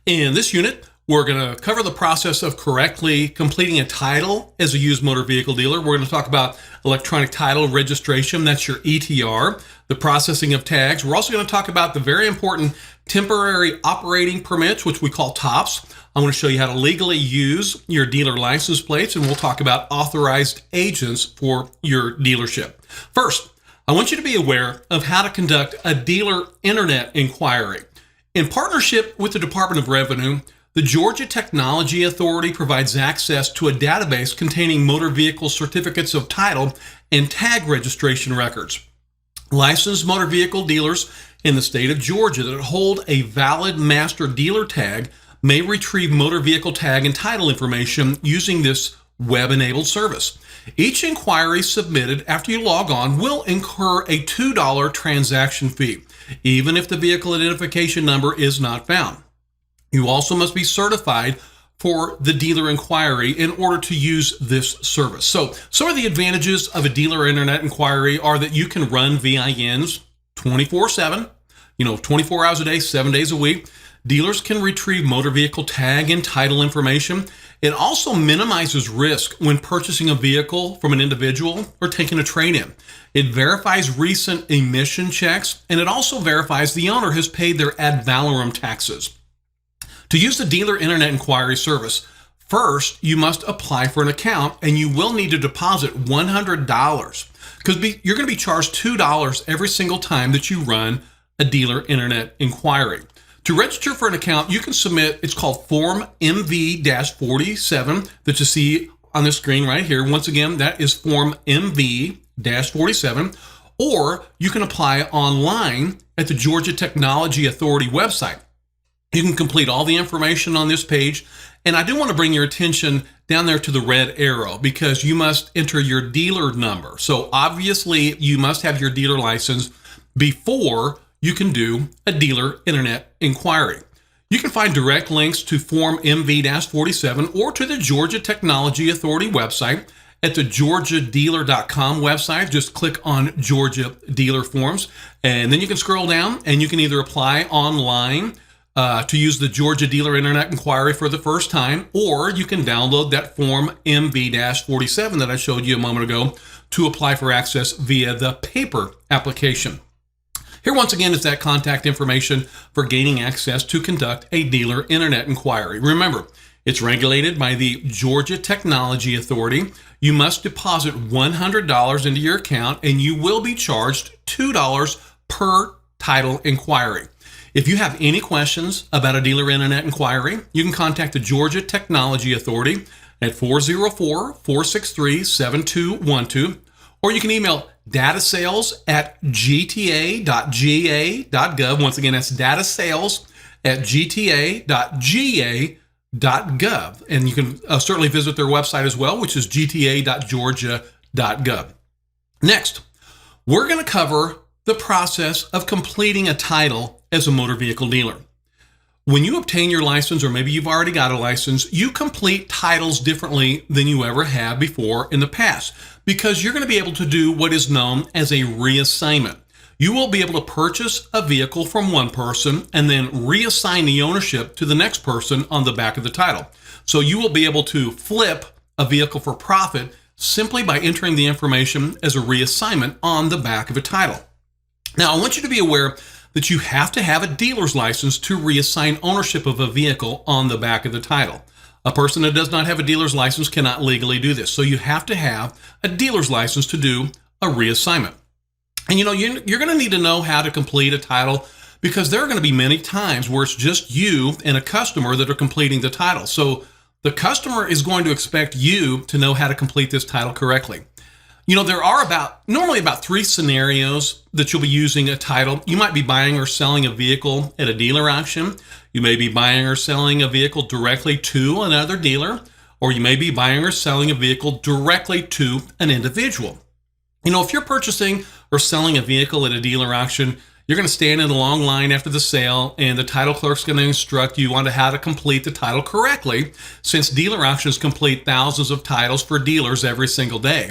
In this unit, we're going to cover the process of correctly completing a title as a used motor vehicle dealer. We're going to talk about electronic title registration, that's your ETR, the processing of tags. We're also going to talk about the very important temporary operating permits, which we call TOPs. I'm going to show you how to legally use your dealer license plates, and we'll talk about authorized agents for your dealership. First, I want you to be aware of how to conduct a dealer internet inquiry. In partnership with the Department of Revenue, the Georgia Technology Authority provides access to a database containing motor vehicle certificates of title and tag registration records. Licensed motor vehicle dealers in the state of Georgia that hold a valid master dealer tag may retrieve motor vehicle tag and title information using this web-enabled service. Each inquiry submitted after you log on will incur a $2 transaction fee, even if the vehicle identification number is not found. You also must be certified for the dealer inquiry in order to use this service. So some of the advantages of a dealer internet inquiry are that you can run VINs 24/7, 24 hours a day, 7 days a week. Dealers can retrieve motor vehicle tag and title information. It also minimizes risk when purchasing a vehicle from an individual or taking a trade-in. It verifies recent emission checks, and it also verifies the owner has paid their ad valorem taxes. To use the dealer internet inquiry service, first, you must apply for an account, and you will need to deposit $100 because you're going to be charged $2 every single time that you run a dealer internet inquiry. To register for an account, you can submit, it's called Form MV-47 that you see on the screen right here. Once again, that is Form MV-47, or you can apply online at the Georgia Technology Authority website. You can complete all the information on this page, and I do want to bring your attention down there to the red arrow because you must enter your dealer number. So obviously, you must have your dealer license before you can do a dealer internet inquiry. You can find direct links to Form MV-47 or to the Georgia Technology Authority website at the georgiadealer.com website. Just click on Georgia Dealer Forms, and then you can scroll down and you can either apply online to use the Georgia Dealer Internet Inquiry for the first time, or you can download that Form MV-47 that I showed you a moment ago to apply for access via the paper application. Here once again is that contact information for gaining access to conduct a dealer internet inquiry. Remember, it's regulated by the Georgia Technology Authority. You must deposit $100 into your account, and you will be charged $2 per title inquiry. If you have any questions about a dealer internet inquiry, you can contact the Georgia Technology Authority at 404-463-7212, or you can email datasales@gta.ga.gov. Once again, that's datasales@gta.ga.gov. And you can certainly visit their website as well, which is gta.georgia.gov. Next, we're going to cover the process of completing a title as a motor vehicle dealer. When you obtain your license, or maybe you've already got a license, you complete titles differently than you ever have before in the past because you're going to be able to do what is known as a reassignment. You will be able to purchase a vehicle from one person and then reassign the ownership to the next person on the back of the title. So you will be able to flip a vehicle for profit simply by entering the information as a reassignment on the back of a title. Now, I want you to be aware that you have to have a dealer's license to reassign ownership of a vehicle on the back of the title. A person that does not have a dealer's license cannot legally do this. So you have to have a dealer's license to do a reassignment. And you're going to need to know how to complete a title because there are going to be many times where it's just you and a customer that are completing the title. So the customer is going to expect you to know how to complete this title correctly. There are normally about 3 scenarios that you'll be using a title. You might be buying or selling a vehicle at a dealer auction. You may be buying or selling a vehicle directly to another dealer, or you may be buying or selling a vehicle directly to an individual. If you're purchasing or selling a vehicle at a dealer auction, you're going to stand in a long line after the sale, and the title clerk's going to instruct you on how to complete the title correctly, since dealer auctions complete thousands of titles for dealers every single day.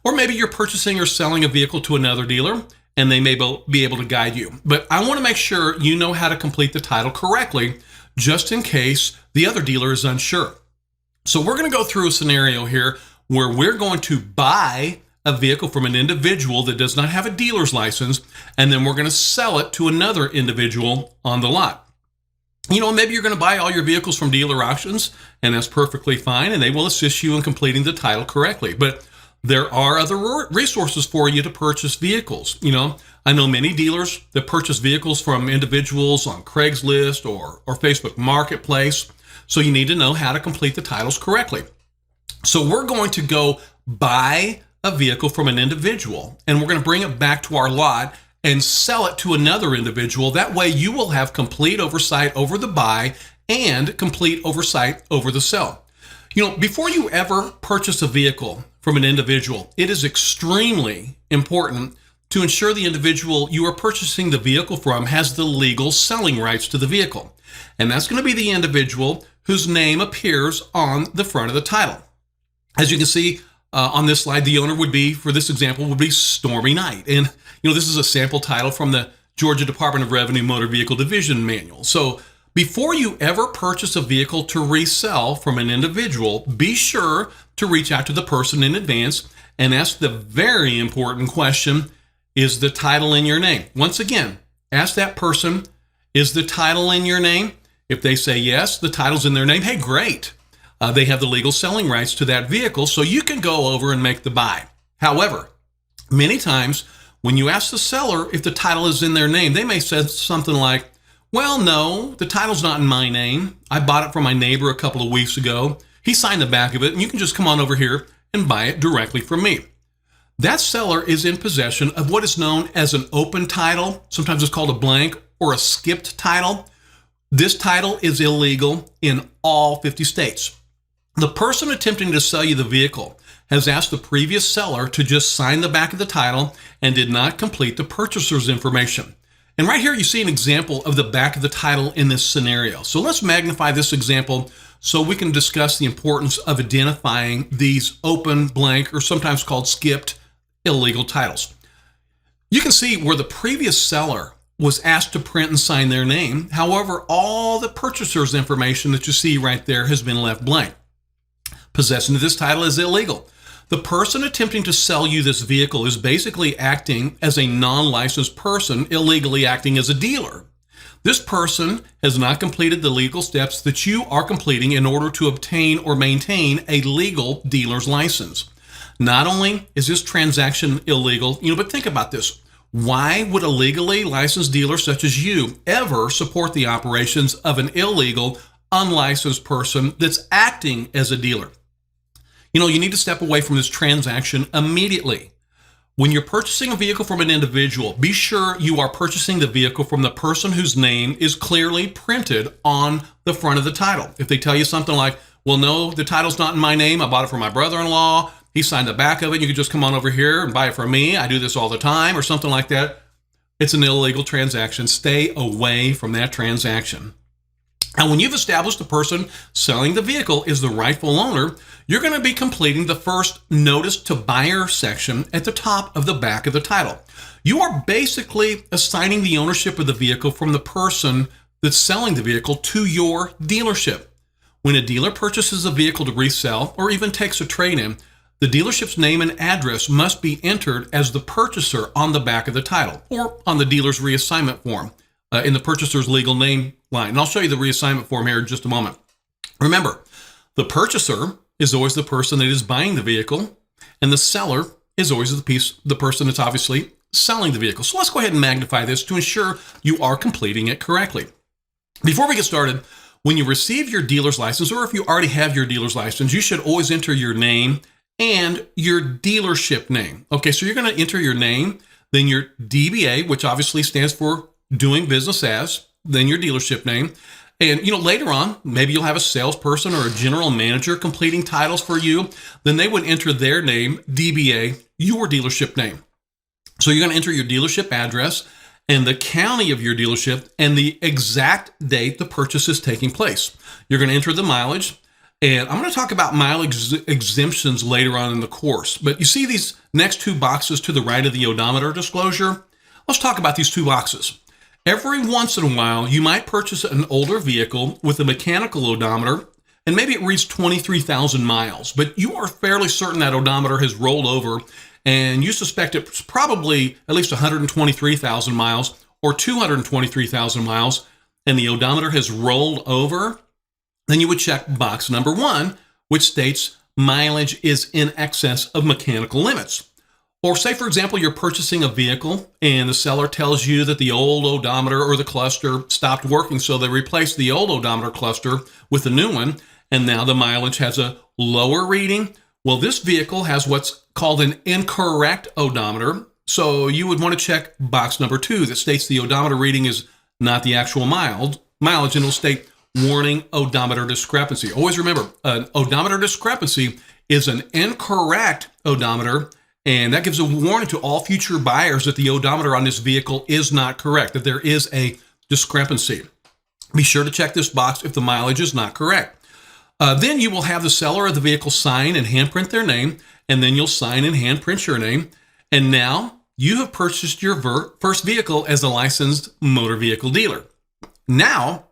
Or maybe you're purchasing or selling a vehicle to another dealer, and they may be able to guide you. But I want to make sure you know how to complete the title correctly just in case the other dealer is unsure. So we're going to go through a scenario here where we're going to buy a vehicle from an individual that does not have a dealer's license, and then we're going to sell it to another individual on the lot. Maybe you're going to buy all your vehicles from dealer auctions, and that's perfectly fine, and they will assist you in completing the title correctly. But there are other resources for you to purchase vehicles. I know many dealers that purchase vehicles from individuals on Craigslist or Facebook Marketplace. So you need to know how to complete the titles correctly. So we're going to go buy a vehicle from an individual, and we're going to bring it back to our lot and sell it to another individual. That way you will have complete oversight over the buy and complete oversight over the sell. Before you ever purchase a vehicle from an individual, it is extremely important to ensure the individual you are purchasing the vehicle from has the legal selling rights to the vehicle. And that's going to be the individual whose name appears on the front of the title. As you can see on this slide, the owner would be, for this example, would be Stormy Knight. And, this is a sample title from the Georgia Department of Revenue Motor Vehicle Division Manual. So before you ever purchase a vehicle to resell from an individual, be sure to reach out to the person in advance and ask the very important question, is the title in your name? Once again, ask that person, is the title in your name? If they say yes, the title's in their name, hey, great. They have the legal selling rights to that vehicle, so you can go over and make the buy. However, many times when you ask the seller if the title is in their name, they may say something like, well, no, the title's not in my name. I bought it from my neighbor a couple of weeks ago. He signed the back of it, and you can just come on over here and buy it directly from me. That seller is in possession of what is known as an open title. Sometimes it's called a blank or a skipped title. This title is illegal in all 50 states. The person attempting to sell you the vehicle has asked the previous seller to just sign the back of the title and did not complete the purchaser's information. And right here you see an example of the back of the title in this scenario. So let's magnify this example so we can discuss the importance of identifying these open, blank, or sometimes called skipped illegal titles. You can see where the previous seller was asked to print and sign their name. However, all the purchaser's information that you see right there has been left blank. Possession of this title is illegal. The person attempting to sell you this vehicle is basically acting as a non-licensed person, illegally acting as a dealer. This person has not completed the legal steps that you are completing in order to obtain or maintain a legal dealer's license. Not only is this transaction illegal, but think about this. Why would a legally licensed dealer such as you ever support the operations of an illegal, unlicensed person that's acting as a dealer? You need to step away from this transaction immediately. When you're purchasing a vehicle from an individual, be sure you are purchasing the vehicle from the person whose name is clearly printed on the front of the title. If they tell you something like, well, no, the title's not in my name. I bought it from my brother-in-law. He signed the back of it. You can just come on over here and buy it from me. I do this all the time, or something like that. It's an illegal transaction. Stay away from that transaction. And when you've established the person selling the vehicle is the rightful owner, you're going to be completing the first notice to buyer section at the top of the back of the title. You are basically assigning the ownership of the vehicle from the person that's selling the vehicle to your dealership. When a dealer purchases a vehicle to resell or even takes a trade-in, the dealership's name and address must be entered as the purchaser on the back of the title or on the dealer's reassignment form in the purchaser's legal name line. And I'll show you the reassignment form here in just a moment. Remember, the purchaser is always the person that is buying the vehicle, and the seller is always the person that's obviously selling the vehicle. So let's go ahead and magnify this to ensure you are completing it correctly. Before we get started, when you receive your dealer's license, or if you already have your dealer's license, you should always enter your name and your dealership name. Okay, so you're going to enter your name, then your DBA, which obviously stands for doing business as, then your dealership name. And, later on, maybe you'll have a salesperson or a general manager completing titles for you. Then they would enter their name, DBA, your dealership name. So you're going to enter your dealership address and the county of your dealership and the exact date the purchase is taking place. You're going to enter the mileage. And I'm going to talk about mileage exemptions later on in the course. But you see these next two boxes to the right of the odometer disclosure? Let's talk about these two boxes. Every once in a while, you might purchase an older vehicle with a mechanical odometer, and maybe it reads 23,000 miles, but you are fairly certain that odometer has rolled over, and you suspect it's probably at least 123,000 miles or 223,000 miles, and the odometer has rolled over. Then you would check box number 1, which states mileage is in excess of mechanical limits. Or say, for example, you're purchasing a vehicle and the seller tells you that the old odometer or the cluster stopped working, so they replaced the old odometer cluster with a new one, and now the mileage has a lower reading. Well, this vehicle has what's called an incorrect odometer, so you would want to check box number 2 that states the odometer reading is not the actual mileage, and it'll state warning odometer discrepancy. Always remember, an odometer discrepancy is an incorrect odometer, and that gives a warning to all future buyers that the odometer on this vehicle is not correct, that there is a discrepancy. Be sure to check this box if the mileage is not correct. Then you will have the seller of the vehicle sign and handprint their name, and then you'll sign and handprint your name. And now you have purchased your first vehicle as a licensed motor vehicle dealer. Now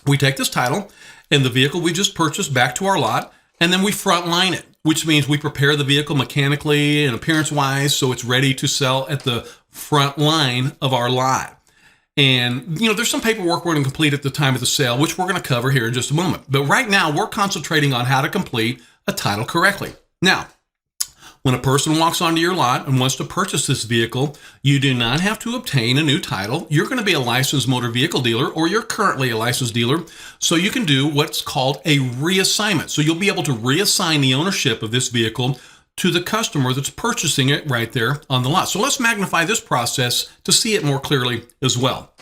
we take this title and the vehicle we just purchased back to our lot, and then we front line it, which means we prepare the vehicle mechanically and appearance-wise so it's ready to sell at the front line of our lot. And, there's some paperwork we're going to complete at the time of the sale, which we're going to cover here in just a moment. But right now, we're concentrating on how to complete a title correctly. Now, when a person walks onto your lot and wants to purchase this vehicle, you do not have to obtain a new title. You're going to be a licensed motor vehicle dealer, or you're currently a licensed dealer, so you can do what's called a reassignment. So you'll be able to reassign the ownership of this vehicle to the customer that's purchasing it right there on the lot. So let's magnify this process to see it more clearly as well.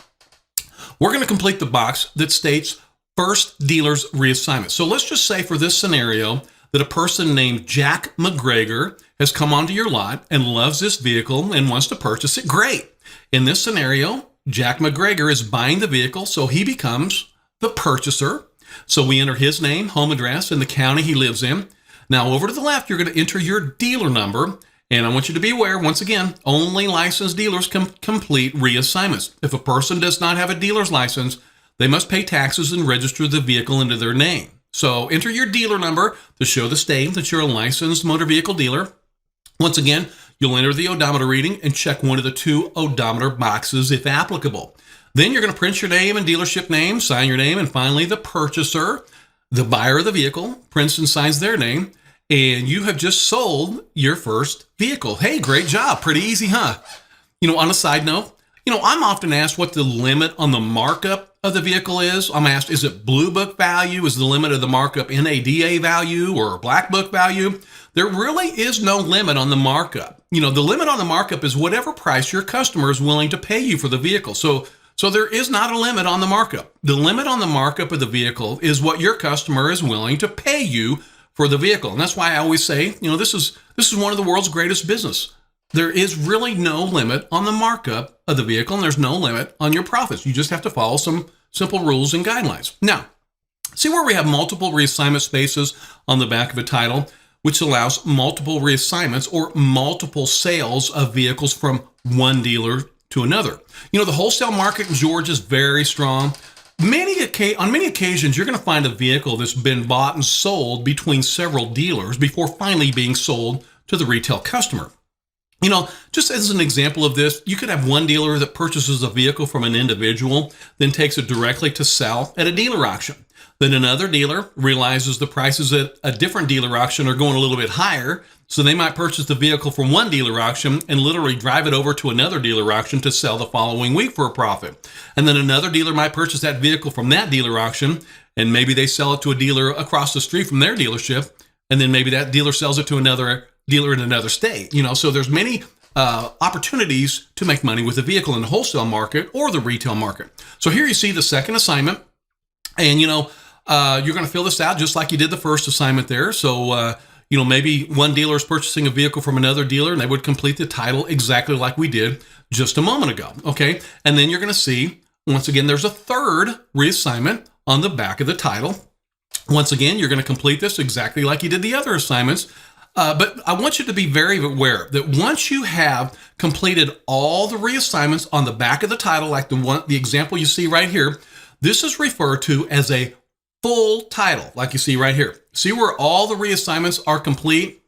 We're going to complete the box that states first dealer's reassignment. So let's just say for this scenario that a person named Jack McGregor has come onto your lot and loves this vehicle and wants to purchase it. Great. In this scenario, Jack McGregor is buying the vehicle, so he becomes the purchaser. So we enter his name, home address, and the county he lives in. Now, over to the left, you're going to enter your dealer number, and I want you to be aware, once again, only licensed dealers can complete reassignments. If a person does not have a dealer's license, they must pay taxes and register the vehicle into their name. So enter your dealer number to show the state that you're a licensed motor vehicle dealer. Once again, you'll enter the odometer reading and check one of the 2 odometer boxes if applicable. Then you're going to print your name and dealership name, sign your name, and finally the purchaser, the buyer of the vehicle, prints and signs their name, and you have just sold your first vehicle. Hey, great job. Pretty easy, huh? On a side note, I'm often asked what the limit on the markup of the vehicle is. I'm asked, is it Blue Book value? Is the limit of the markup NADA value or Black Book value? There really is no limit on the markup. The limit on the markup is whatever price your customer is willing to pay you for the vehicle. So there is not a limit on the markup. The limit on the markup of the vehicle is what your customer is willing to pay you for the vehicle. And that's why I always say, this is one of the world's greatest business. There is really no limit on the markup of the vehicle, and there's no limit on your profits. You just have to follow some simple rules and guidelines. Now, see where we have multiple reassignment spaces on the back of a title, which allows multiple reassignments or multiple sales of vehicles from one dealer to another. The wholesale market in Georgia is very strong. On many occasions, you're going to find a vehicle that's been bought and sold between several dealers before finally being sold to the retail customer. Just as an example of this, you could have one dealer that purchases a vehicle from an individual, then takes it directly to sell at a dealer auction. Then another dealer realizes the prices at a different dealer auction are going a little bit higher, so they might purchase the vehicle from one dealer auction and literally drive it over to another dealer auction to sell the following week for a profit. And then another dealer might purchase that vehicle from that dealer auction, and maybe they sell it to a dealer across the street from their dealership, and then maybe that dealer sells it to another dealer in another state. So there's many opportunities to make money with a vehicle in the wholesale market or the retail market. So here you see the second assignment, and you're going to fill this out just like you did the first assignment there. So maybe one dealer is purchasing a vehicle from another dealer, and they would complete the title exactly like we did just a moment ago. Okay, and then you're going to see once again there's a third reassignment on the back of the title. Once again, you're going to complete this exactly like you did the other assignments. But I want you to be very aware that once you have completed all the reassignments on the back of the title, like the example you see right here, this is referred to as a full title, like you see right here. See where all the reassignments are complete?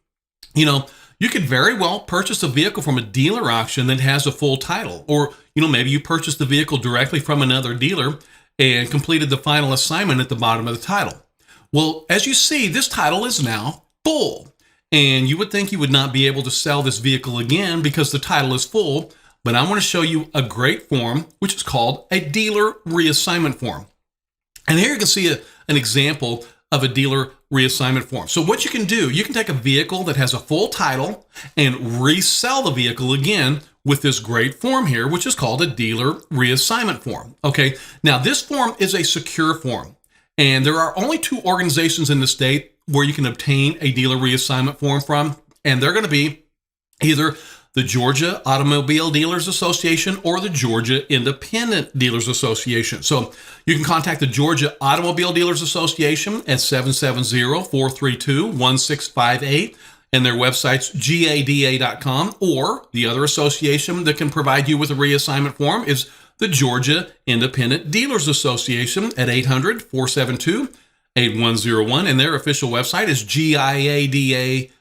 You could very well purchase a vehicle from a dealer auction that has a full title, or maybe you purchased the vehicle directly from another dealer and completed the final assignment at the bottom of the title. Well, as you see, this title is now full, and you would think you would not be able to sell this vehicle again because the title is full, but I want to show you a great form, which is called a dealer reassignment form. And here you can see an example of a dealer reassignment form. So what you can do, you can take a vehicle that has a full title and resell the vehicle again with this great form here, which is called a dealer reassignment form. Okay, now this form is a secure form, and there are only 2 organizations in the state where you can obtain a dealer reassignment form from, and they're going to be either the Georgia Automobile Dealers Association or the Georgia Independent Dealers Association. So you can contact the Georgia Automobile Dealers Association at 770-432-1658, and their website's gada.com, or the other association that can provide you with a reassignment form is the Georgia Independent Dealers Association at 800-472-8101, and their official website is giada.com.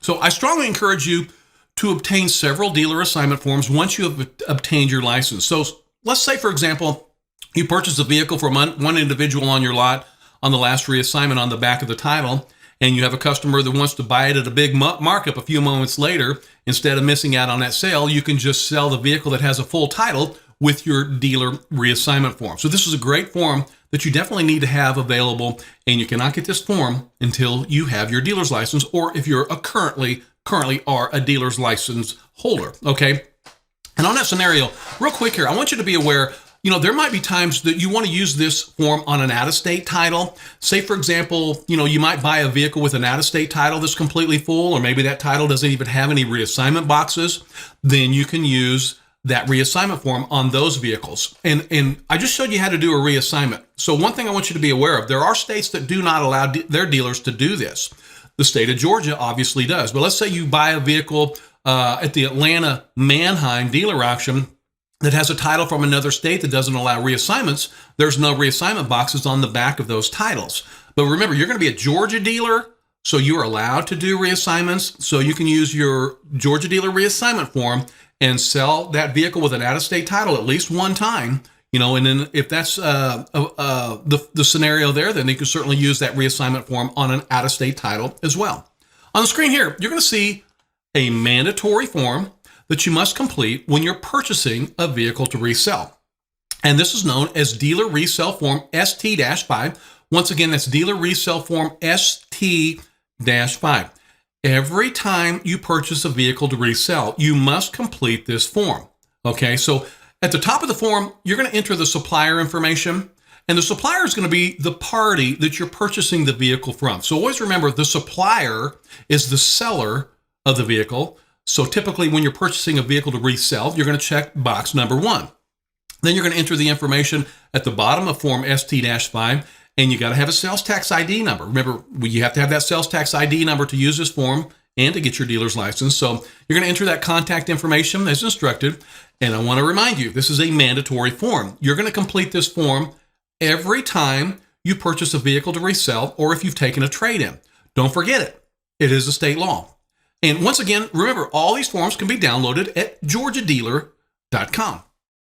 So I strongly encourage you to obtain several dealer assignment forms once you have obtained your license. So let's say, for example, you purchased a vehicle from one individual on your lot on the last reassignment on the back of the title, and you have a customer that wants to buy it at a big markup a few moments later. Instead of missing out on that sale, you can just sell the vehicle that has a full title with your dealer reassignment form. So this is a great form that you definitely need to have available, and you cannot get this form until you have your dealer's license, or if you're currently are a dealer's license holder. Okay. And on that scenario, real quick here, I want you to be aware, there might be times that you want to use this form on an out-of-state title. Say, for example, you might buy a vehicle with an out-of-state title that's completely full, or maybe that title doesn't even have any reassignment boxes. Then you can use that reassignment form on those vehicles. And I just showed you how to do a reassignment. So one thing I want you to be aware of, there are states that do not allow their dealers to do this. The state of Georgia obviously does. But let's say you buy a vehicle at the Atlanta Manheim dealer auction that has a title from another state that doesn't allow reassignments. There's no reassignment boxes on the back of those titles. But remember, you're going to be a Georgia dealer, so you're allowed to do reassignments. So you can use your Georgia dealer reassignment form and sell that vehicle with an out-of-state title at least one time. And then if that's the scenario there, then you can certainly use that reassignment form on an out-of-state title as well. On the screen here, you're going to see a mandatory form that you must complete when you're purchasing a vehicle to resell. And this is known as Dealer Resell Form ST-5. Once again, that's Dealer Resell Form ST-5. Every time you purchase a vehicle to resell, you must complete this form. Okay, so at the top of the form, you're going to enter the supplier information, and the supplier is going to be the party that you're purchasing the vehicle from. So always remember, the supplier is the seller of the vehicle. So typically when you're purchasing a vehicle to resell, you're going to check box number 1. Then you're going to enter the information at the bottom of Form ST-5, and you got to have a sales tax ID number. Remember, you have to have that sales tax ID number to use this form and to get your dealer's license. So you're going to enter that contact information as instructed. And I want to remind you, this is a mandatory form. You're going to complete this form every time you purchase a vehicle to resell, or if you've taken a trade-in. Don't forget it. It is a state law. And once again, remember, all these forms can be downloaded at georgiadealer.com.